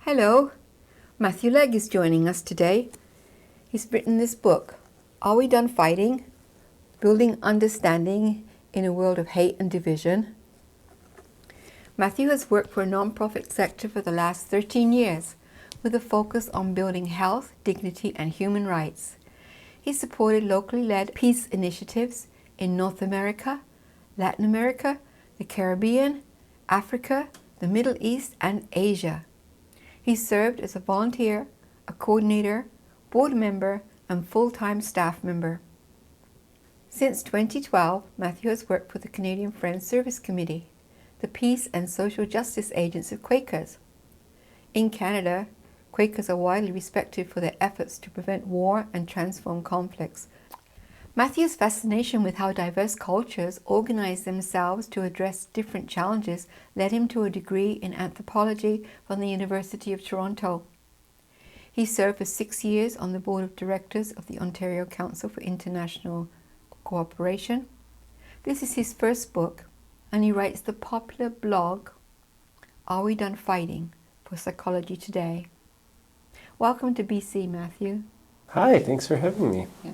Hello, Matthew Legge is joining us today. He's written this book, Are We Done Fighting? Building Understanding in a World of Hate and Division. Matthew has worked for a non-profit sector for the last 13 years with a focus on building health, dignity and human rights. He supported locally led peace initiatives in North America, Latin America, the Caribbean, Africa, the Middle East and Asia. He served as a volunteer, a coordinator, board member, and full-time staff member. Since 2012, Matthew has worked for the Canadian Friends Service Committee, the Peace and Social Justice Agency of Quakers. In Canada, Quakers are widely respected for their efforts to prevent war and transform conflicts. Matthew's fascination with how diverse cultures organize themselves to address different challenges led him to a degree in anthropology from the University of Toronto. He served for 6 years on the board of directors of the Ontario Council for International Cooperation. This is his first book, and he writes the popular blog, Are We Done Fighting? For Psychology Today. Welcome to BC, Matthew. Hi, thanks for having me. Yeah.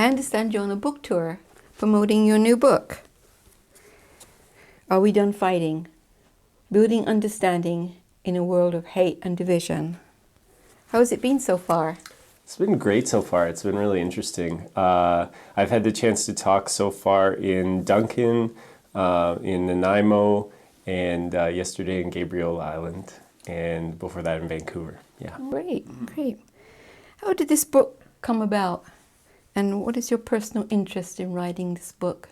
I understand you're on a book tour promoting your new book. Are We Done Fighting? Building Understanding in a World of Hate and Division. How has it been so far? It's been great so far. It's been really interesting. I've had the chance to talk so far in Duncan, in Nanaimo, and yesterday in Gabriel Island, and before that in Vancouver. Yeah. Great. How did this book come about? And what is your personal interest in writing this book?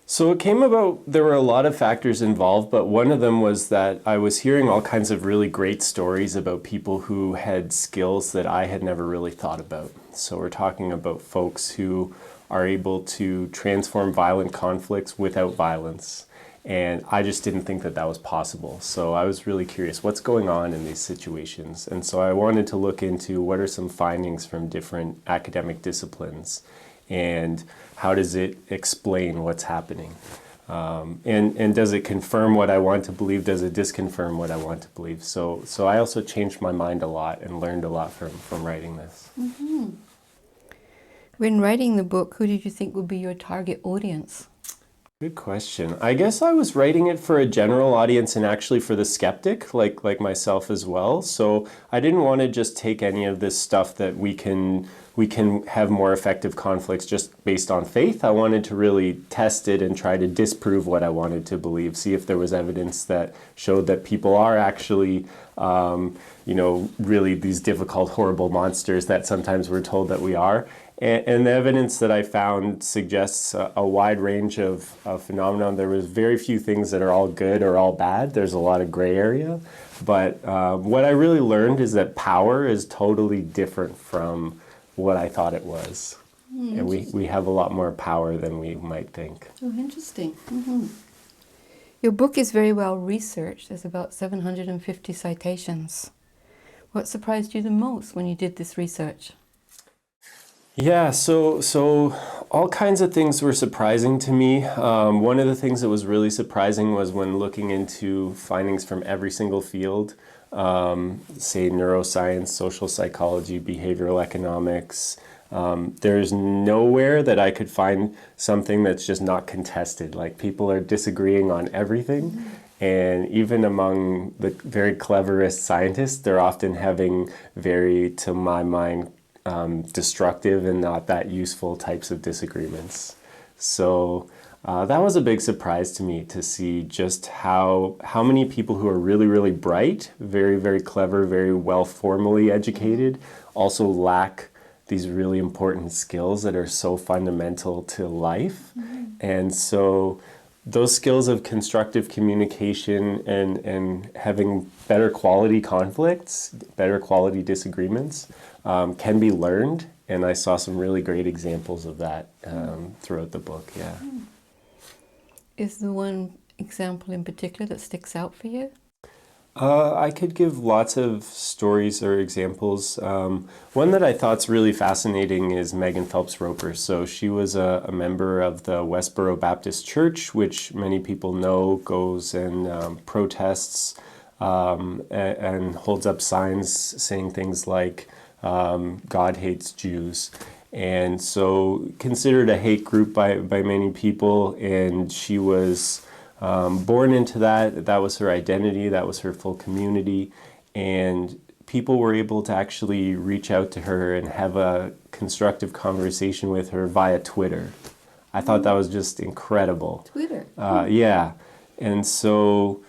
So it came about, there were a lot of factors involved, but one of them was that I was hearing all kinds of really great stories about people who had skills that I had never really thought about. So we're talking about folks who are able to transform violent conflicts without violence. And I just didn't think that that was possible. So I was really curious, what's going on in these situations? And so I wanted to look into what are some findings from different academic disciplines and how does it explain what's happening? And does it confirm what I want to believe? Does it disconfirm what I want to believe? So I also changed my mind a lot and learned a lot from writing this. Mm-hmm. When writing the book, who did you think would be your target audience? Good question. I guess I was writing it for a general audience and actually for the skeptic, like myself as well. So I didn't want to just take any of this stuff that we can have more effective conflicts just based on faith. I wanted to really test it and try to disprove what I wanted to believe, see if there was evidence that showed that people are actually, really these difficult, horrible monsters that sometimes we're told that we are. And the evidence that I found suggests a wide range of phenomena. There was very few things that are all good or all bad. There's a lot of gray area. But what I really learned is that power is totally different from what I thought it was. And we have a lot more power than we might think. Oh, interesting. Mm-hmm. Your book is very well researched. There's about 750 citations. What surprised you the most when you did this research? Yeah, so all kinds of things were surprising to me. One of the things that was really surprising was when looking into findings from every single field, say neuroscience, social psychology, behavioral economics. There's nowhere that I could find something that's just not contested. Like people are disagreeing on everything. Mm-hmm. And even among the very cleverest scientists, they're often having very, to my mind, destructive and not that useful types of disagreements. So that was a big surprise to me to see just how many people who are really, really bright, very, very clever, very well formally educated, also lack these really important skills that are so fundamental to life. Mm-hmm. And so those skills of constructive communication and having better quality conflicts, better quality disagreements, can be learned. And I saw some really great examples of that throughout the book, yeah. Is there one example in particular that sticks out for you? I could give lots of stories or examples. One that I thought's really fascinating is Megan Phelps Roper. So she was a member of the Westboro Baptist Church, which many people know goes and protests and holds up signs saying things like God hates Jews. And so considered a hate group by many people, and she was born into that. That was her identity, that was her full community, and people were able to actually reach out to her and have a constructive conversation with her via Twitter. I thought that was just incredible. Twitter. Yeah. And so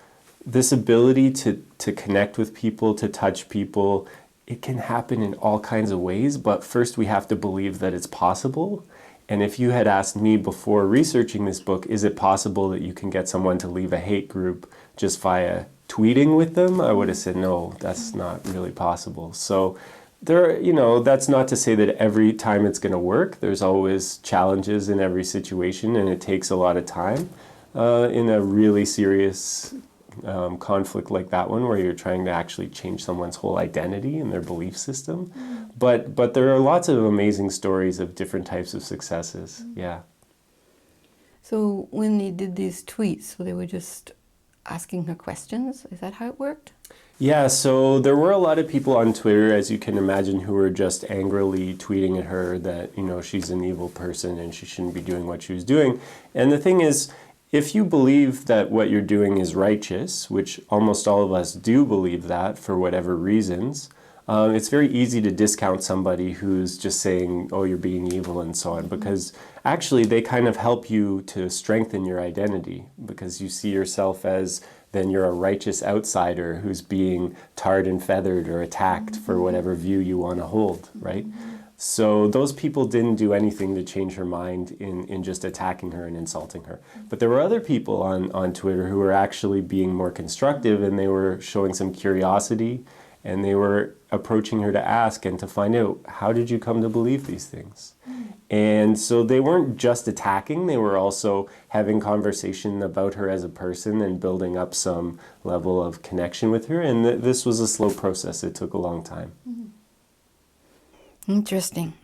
this ability to connect with people, to touch people, it can happen in all kinds of ways, but first we have to believe that it's possible. And if you had asked me before researching this book, is it possible that you can get someone to leave a hate group just via tweeting with them? I would have said, no, that's not really possible. So there, that's not to say that every time it's going to work. There's always challenges in every situation, and it takes a lot of time in a really serious conflict like that one, where you're trying to actually change someone's whole identity and their belief system. But there are lots of amazing stories of different types of successes. Yeah. So when they did these tweets, so they were just asking her questions? Is that how it worked? Yeah, so there were a lot of people on Twitter, as you can imagine, who were just angrily tweeting at her that, she's an evil person and she shouldn't be doing what she was doing. And the thing is, if you believe that what you're doing is righteous, which almost all of us do believe that for whatever reasons, it's very easy to discount somebody who's just saying, oh, you're being evil and so on, because actually they kind of help you to strengthen your identity, because you see yourself as then you're a righteous outsider who's being tarred and feathered or attacked for whatever view you want to hold, right? So those people didn't do anything to change her mind in just attacking her and insulting her. But there were other people on Twitter who were actually being more constructive, and they were showing some curiosity, and they were approaching her to ask and to find out, how did you come to believe these things? And so they weren't just attacking, they were also having conversation about her as a person and building up some level of connection with her. And this was a slow process. It took a long time. Interesting.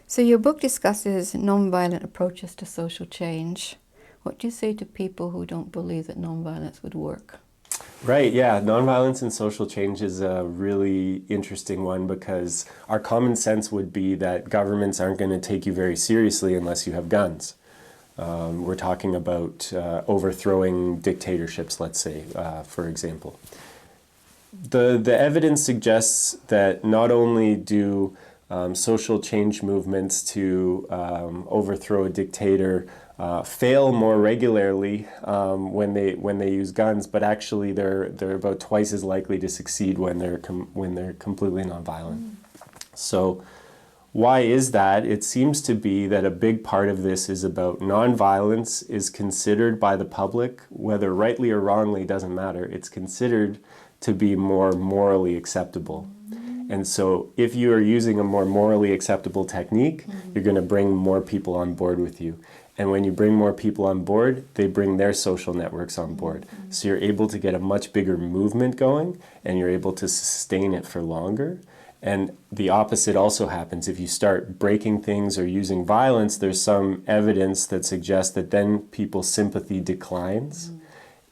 So your book discusses nonviolent approaches to social change. What do you say to people who don't believe that nonviolence would work? Right, yeah. Nonviolence and social change is a really interesting one, because our common sense would be that governments aren't going to take you very seriously unless you have guns. We're talking about overthrowing dictatorships, let's say, for example. The evidence suggests that not only do social change movements to overthrow a dictator fail more regularly when they use guns, but actually they're about twice as likely to succeed when they're completely nonviolent. So why is that? It seems to be that a big part of this is about nonviolence is considered by the public, whether rightly or wrongly, doesn't matter. It's considered to be more morally acceptable. And so if you are using a more morally acceptable technique, you're going to bring more people on board with you. And when you bring more people on board, they bring their social networks on board. So you're able to get a much bigger movement going, and you're able to sustain it for longer. And the opposite also happens. If you start breaking things or using violence, there's some evidence that suggests that then people's sympathy declines.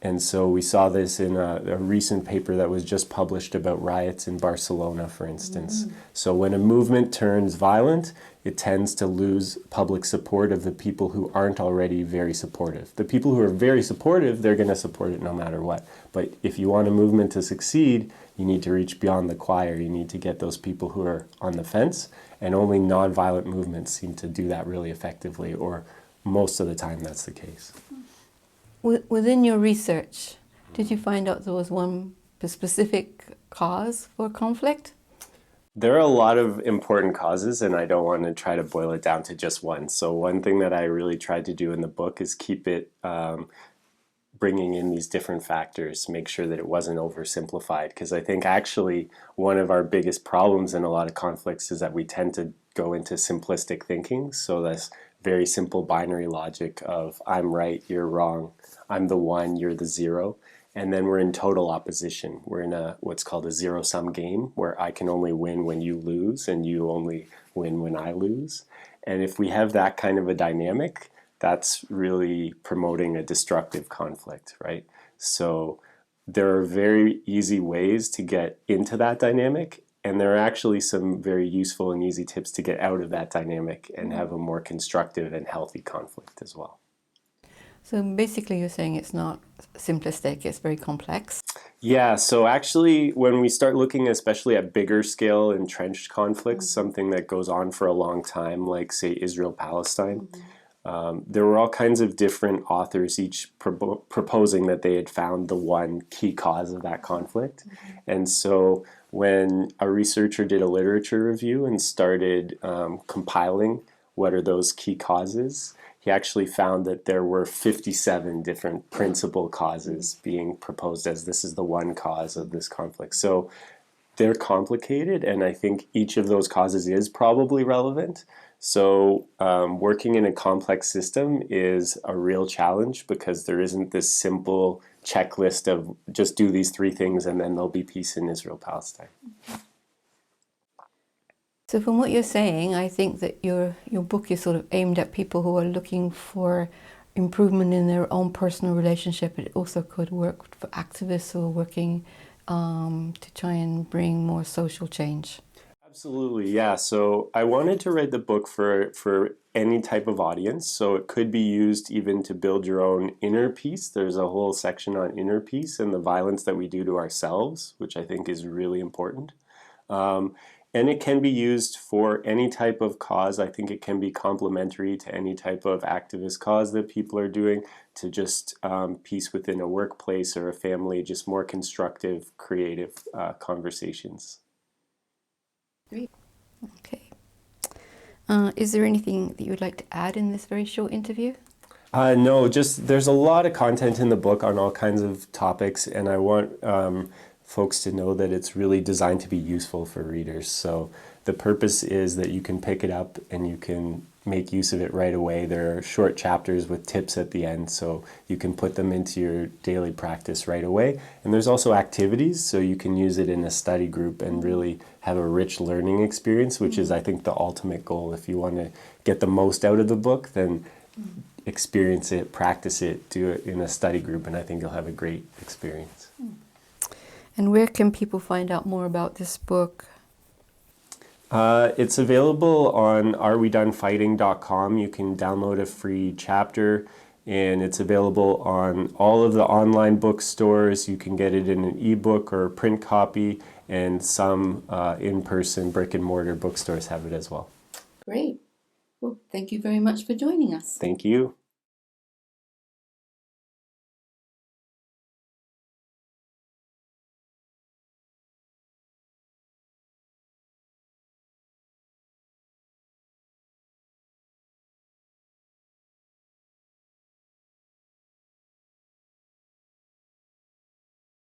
And so we saw this in a recent paper that was just published about riots in Barcelona, for instance. So when a movement turns violent, it tends to lose public support of the people who aren't already very supportive. The people who are very supportive, they're going to support it no matter what. But if you want a movement to succeed, you need to reach beyond the choir. You need to get those people who are on the fence, and only nonviolent movements seem to do that really effectively, or most of the time that's the case. Within your research, did you find out there was one specific cause for conflict? There are a lot of important causes, and I don't want to try to boil it down to just one. So one thing that I really tried to do in the book is keep it bringing in these different factors, make sure that it wasn't oversimplified, because I think actually one of our biggest problems in a lot of conflicts is that we tend to go into simplistic thinking. So that's very simple binary logic of I'm right, you're wrong, I'm the one, you're the zero. And then we're in total opposition. We're in what's called a zero-sum game, where I can only win when you lose and you only win when I lose. And if we have that kind of a dynamic, that's really promoting a destructive conflict, right? So there are very easy ways to get into that dynamic, and there are actually some very useful and easy tips to get out of that dynamic and have a more constructive and healthy conflict as well. So basically you're saying it's not simplistic, it's very complex. Yeah, so actually when we start looking especially at bigger scale entrenched conflicts, something that goes on for a long time, like say Israel-Palestine, there were all kinds of different authors, each proposing that they had found the one key cause of that conflict. And so when a researcher did a literature review and started compiling what are those key causes, he actually found that there were 57 different principal causes being proposed as this is the one cause of this conflict. So they're complicated, and I think each of those causes is probably relevant. So working in a complex system is a real challenge because there isn't this simple checklist of just do these three things and then there'll be peace in Israel-Palestine. So from what you're saying, I think that your book is sort of aimed at people who are looking for improvement in their own personal relationship. It also could work for activists who are working to try and bring more social change. Absolutely, yeah. So I wanted to write the book for any type of audience. So it could be used even to build your own inner peace. There's a whole section on inner peace and the violence that we do to ourselves, which I think is really important. And it can be used for any type of cause. I think it can be complementary to any type of activist cause that people are doing, to just peace within a workplace or a family, just more constructive, creative conversations. Great. Okay. Is there anything that you would like to add in this very short interview? No, just there's a lot of content in the book on all kinds of topics, and I want folks to know that it's really designed to be useful for readers. So the purpose is that you can pick it up and you can make use of it right away. There are short chapters with tips at the end, so you can put them into your daily practice right away. And there's also activities, so you can use it in a study group and really have a rich learning experience, which is, I think, the ultimate goal. If you want to get the most out of the book, then experience it, practice it, do it in a study group, and I think you'll have a great experience. And where can people find out more about this book? It's available on arewedonfighting.com. You can download a free chapter, and it's available on all of the online bookstores. You can get it in an ebook or a print copy, and some in-person brick and mortar bookstores have it as well. Great. Well, thank you very much for joining us. Thank you.